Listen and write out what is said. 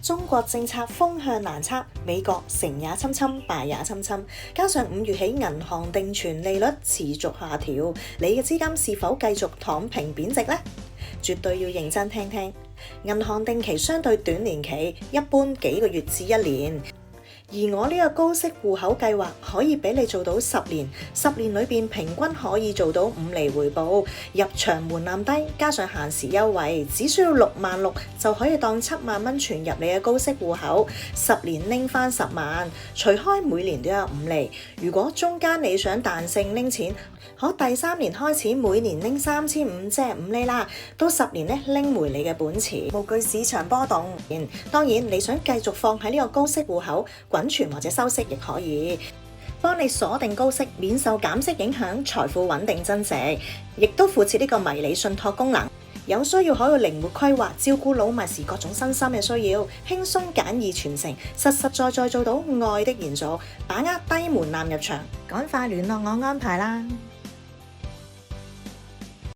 中國政策風向難測，美國成也侵侵，敗也侵侵，加上5月起銀行定存利率持續下調，你嘅資金是否繼續躺平貶值呢？絕對要認真聽聽。銀行定期相對短年期，一般幾個月至1年。而我呢個高息戶口計劃可以俾你做到10年，10年裏邊平均可以做到5厘回報，入場門檻低，加上限時優惠，只需要66000就可以當7萬蚊存入你嘅高息戶口，10年拎翻10萬，除開每年都有5厘。如果中間你想彈性拎錢，可第3年開始每年拎3500，即係5厘啦，到10年咧拎回你嘅本錢，無懼市場波動。當然你想繼續放喺呢個高息戶口滾存或者收息亦可以，幫你鎖定高息，免受減息影響，財富穩定增值，亦都附設呢個迷你信託功能。有需要可以靈活規劃，照顧老邁時各種身心嘅需要，輕鬆簡易傳承，實實在在做到愛的延續，把握低門檻入場，趕快聯絡我安排啦！